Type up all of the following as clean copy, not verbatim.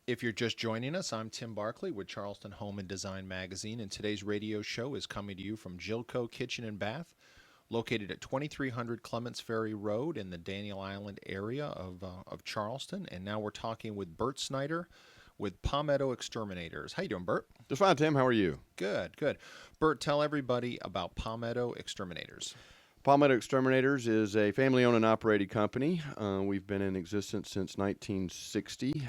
If you're just joining us, I'm Tim Barkley with Charleston Home Design magazine, and today's radio show is coming to you from Jilco Kitchen and Bath, located at 2300 Clements Ferry Road in the Daniel Island area of Charleston. And now we're talking with Bert Snyder with Palmetto Exterminators. How you doing, Bert? Just fine, Tim. How are you? Good, good. Bert, tell everybody about Palmetto Exterminators. Palmetto Exterminators is a family-owned and operated company. We've been in existence since 1960.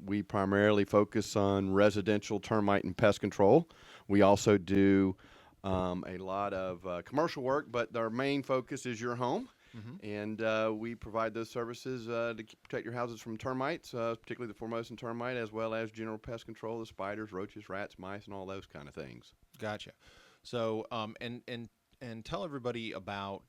We primarily focus on residential termite and pest control. We also do a lot of commercial work, but our main focus is your home. And we provide those services to protect your houses from termites, particularly the Formosan termite, as well as general pest control, the spiders, roaches, rats, mice, and all those kind of things. Gotcha. So, and tell everybody about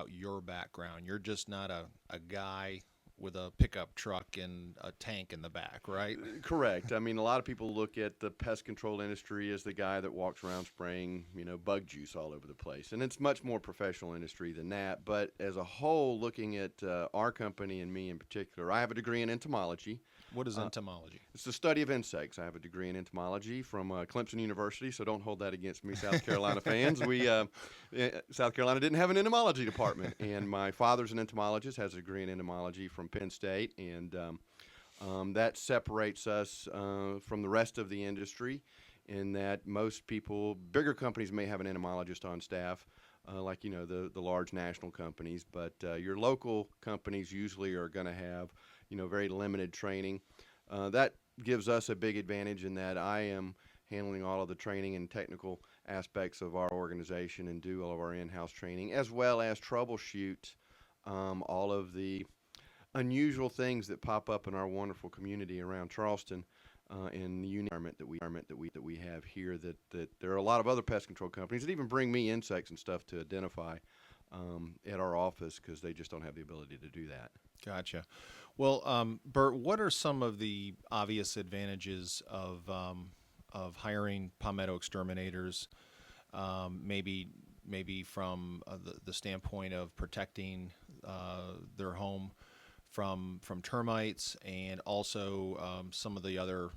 your background. You're just not a guy with a pickup truck and a tank in the back, right? Correct. I mean, a lot of people look at the pest control industry as the guy that walks around spraying, bug juice all over the place. And it's much more professional industry than that. But as a whole, looking at our company and me in particular, I have a degree in entomology. What is entomology? It's the study of insects. I have a degree in entomology from Clemson University, so don't hold that against me, South Carolina fans. South Carolina didn't have an entomology department, and my father's an entomologist, has a degree in entomology from Penn State, and that separates us from the rest of the industry in that most people, bigger companies may have an entomologist on staff, like the large national companies, but your local companies usually are going to have very limited training. That gives us a big advantage in that I am handling all of the training and technical aspects of our organization and do all of our in-house training, as well as troubleshoot all of the unusual things that pop up in our wonderful community around Charleston in the environment that we have here. That there are a lot of other pest control companies that even bring me insects and stuff to identify at our office because they just don't have the ability to do that. Gotcha. Well, Bert, what are some of the obvious advantages of hiring Palmetto Exterminators? Maybe from the standpoint of protecting their home from termites, and also some of the other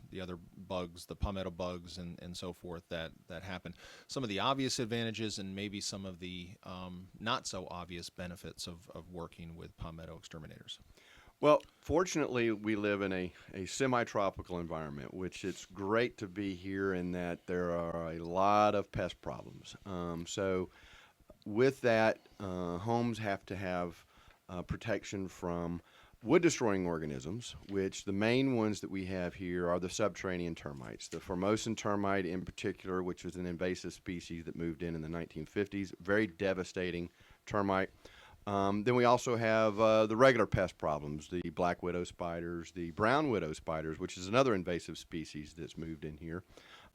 bugs, the palmetto bugs and so forth that happen. Some of the obvious advantages and maybe some of the not so obvious benefits of working with Palmetto Exterminators. Well, fortunately, we live in a semi-tropical environment, which it's great to be here in that there are a lot of pest problems. So with that, homes have to have protection from wood-destroying organisms, which the main ones that we have here are the subterranean termites. The Formosan termite in particular, which was an invasive species that moved in the 1950s, very devastating termite. Then we also have the regular pest problems, the black widow spiders, the brown widow spiders, which is another invasive species that's moved in here.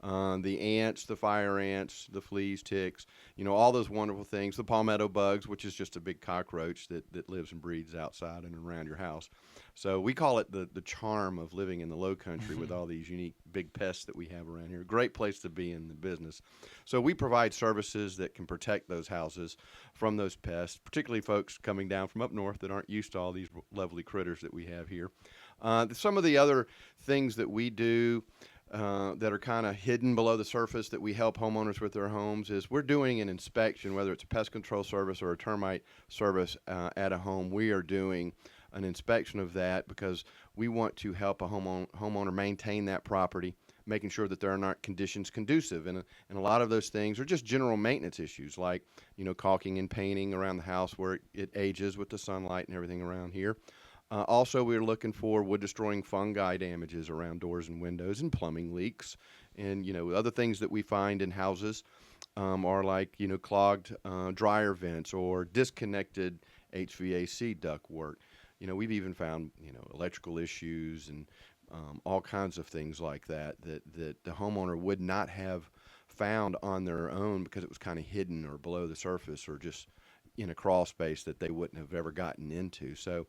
The ants, the fire ants, the fleas, ticks, all those wonderful things. The palmetto bugs, which is just a big cockroach that lives and breeds outside and around your house. So we call it the charm of living in the low country with all these unique big pests that we have around here. Great place to be in the business. So we provide services that can protect those houses from those pests, particularly folks coming down from up north that aren't used to all these lovely critters that we have here. Some of the other things that we do that are kind of hidden below the surface that we help homeowners with their homes is we're doing an inspection, whether it's a pest control service or a termite service at a home. We are doing an inspection of that because we want to help a homeowner maintain that property, making sure that there are not conditions conducive. And a lot of those things are just general maintenance issues like, caulking and painting around the house where it ages with the sunlight and everything around here. Also, we're looking for wood-destroying fungi damages around doors and windows and plumbing leaks. And, other things that we find in houses are like, clogged dryer vents or disconnected HVAC ductwork. We've even found, electrical issues and all kinds of things like that the homeowner would not have found on their own because it was kind of hidden or below the surface or just in a crawl space that they wouldn't have ever gotten into. So,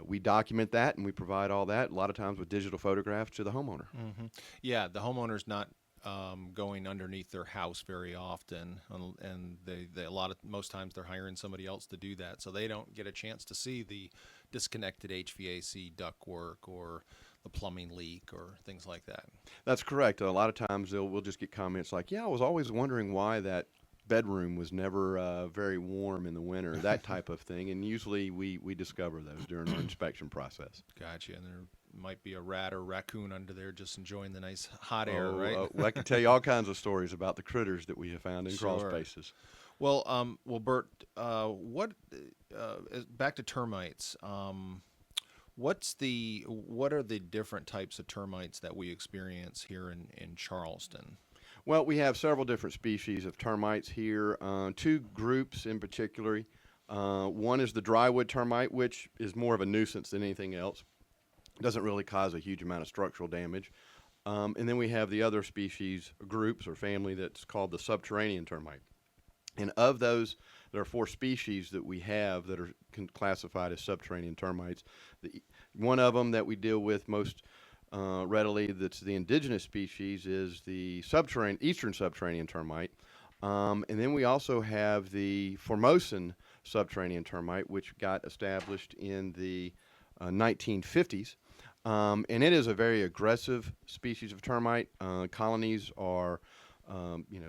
we document that and we provide all that a lot of times with digital photographs to the homeowner. Mm-hmm. Yeah, the homeowner's not going underneath their house very often, and they most times they're hiring somebody else to do that, so they don't get a chance to see the disconnected HVAC ductwork or the plumbing leak or things like that. That's correct. A lot of times we'll just get comments like, "Yeah, I was always wondering why that bedroom was never very warm in the winter," that type of thing. And usually we discover those during our inspection process. Gotcha. And there might be a rat or raccoon under there just enjoying the nice hot air, Oh, right? well, I can tell you all kinds of stories about the critters that we have found in crawl Sure. spaces. Well, Bert, back to termites. What are the different types of termites that we experience here in Charleston? Well, we have several different species of termites here. Two groups in particular. One is the drywood termite, which is more of a nuisance than anything else. Doesn't really cause a huge amount of structural damage. And then we have the other species, groups or family, that's called the subterranean termite. And of those, there are four species that we have that are classified as subterranean termites. One of them that we deal with most readily, that's the indigenous species, is the eastern subterranean termite. And then we also have the Formosan subterranean termite, which got established in the 1950s. And it is a very aggressive species of termite. Colonies are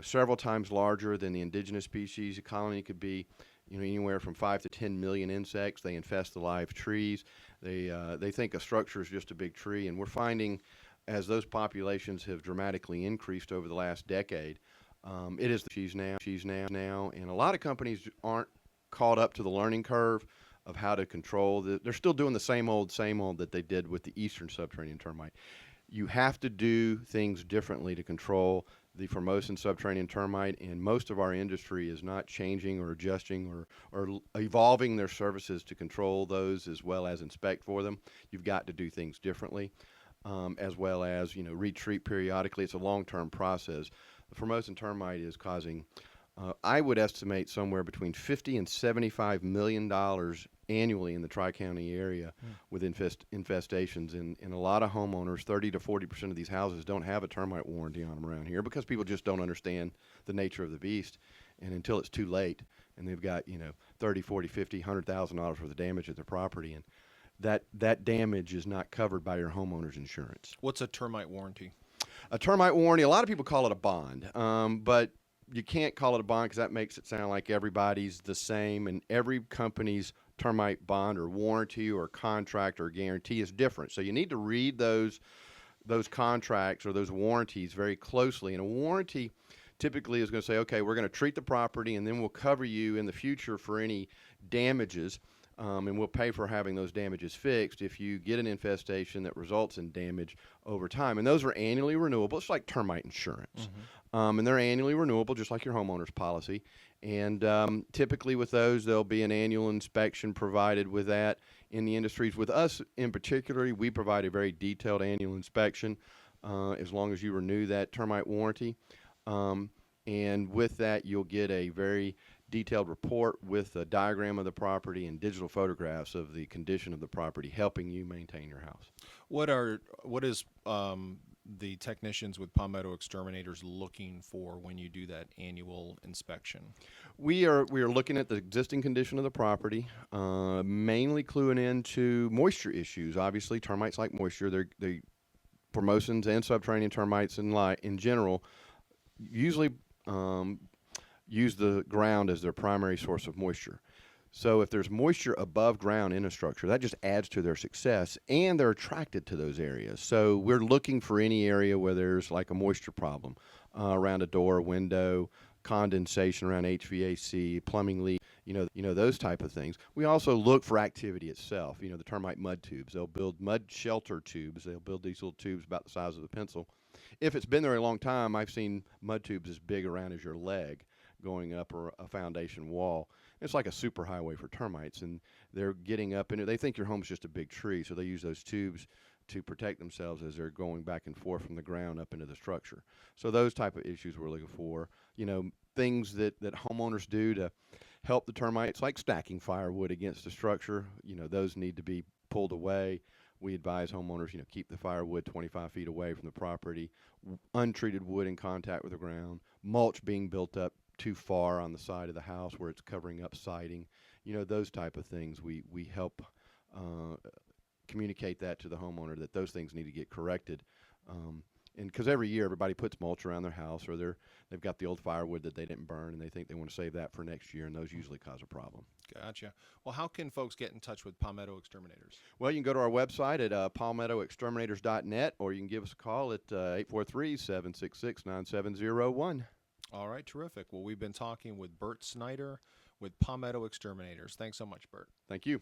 several times larger than the indigenous species. A colony could be, anywhere from 5 to 10 million insects. They infest the live trees. They think a structure is just a big tree, and we're finding, as those populations have dramatically increased over the last decade, it is the species now, and a lot of companies aren't caught up to the learning curve of how to control they're still doing the same old that they did with the eastern subterranean termite. You have to do things differently to control the Formosan subterranean termite, and most of our industry is not changing or adjusting or evolving their services to control those as well as inspect for them. You've got to do things differently, as well as retreat periodically. It's a long-term process. The Formosan termite is causing, I would estimate, somewhere between $50 and $75 million annually in the Tri-County area with infestations. And a lot of homeowners, 30 to 40% of these houses, don't have a termite warranty on them around here because people just don't understand the nature of the beast. And until it's too late and they've got, 30, 40, 50, $100,000 worth of damage at their property, and that damage is not covered by your homeowner's insurance. What's a termite warranty? A termite warranty, a lot of people call it a bond, but you can't call it a bond because that makes it sound like everybody's the same, and every company's termite bond or warranty or contract or guarantee is different. So you need to read those contracts or those warranties very closely. And a warranty typically is going to say, okay, we're going to treat the property and then we'll cover you in the future for any damages, and we'll pay for having those damages fixed if you get an infestation that results in damage over time. And those are annually renewable. It's like termite insurance. And they're annually renewable, just like your homeowner's policy. And typically with those, there'll be an annual inspection provided with that in the industries. With us in particular, we provide a very detailed annual inspection as long as you renew that termite warranty. And with that, you'll get a very detailed report with a diagram of the property and digital photographs of the condition of the property, helping you maintain your house. What is the technicians with Palmetto Exterminators looking for when you do that annual inspection? We are looking at the existing condition of the property, mainly cluing into moisture issues. Obviously, termites like moisture. They Formosans and subterranean termites in general usually use the ground as their primary source of moisture. So if there's moisture above ground in a structure, that just adds to their success, and they're attracted to those areas. So we're looking for any area where there's like a moisture problem around a door, window, condensation around HVAC, plumbing leak, those type of things. We also look for activity itself. The termite mud tubes. They'll build mud shelter tubes. They'll build these little tubes about the size of a pencil. If it's been there a long time, I've seen mud tubes as big around as your leg going up a foundation wall. It's like a superhighway for termites, and they're getting up in it. They think your home's just a big tree, so they use those tubes to protect themselves as they're going back and forth from the ground up into the structure. So those type of issues we're looking for. Things that homeowners do to help the termites, like stacking firewood against the structure. Those need to be pulled away. We advise homeowners, keep the firewood 25 feet away from the property, untreated wood in contact with the ground, mulch being built up too far on the side of the house where it's covering up siding. Those type of things we help communicate that to the homeowner that those things need to get corrected. And because every year everybody puts mulch around their house, or they've got the old firewood that they didn't burn, and they think they want to save that for next year, and those usually cause a problem. Gotcha. Well, how can folks get in touch with Palmetto Exterminators? Well, you can go to our website at palmettoexterminators.net, or you can give us a call at 843-766-9701. All right, terrific. Well, we've been talking with Bert Snyder with Palmetto Exterminators. Thanks so much, Bert. Thank you.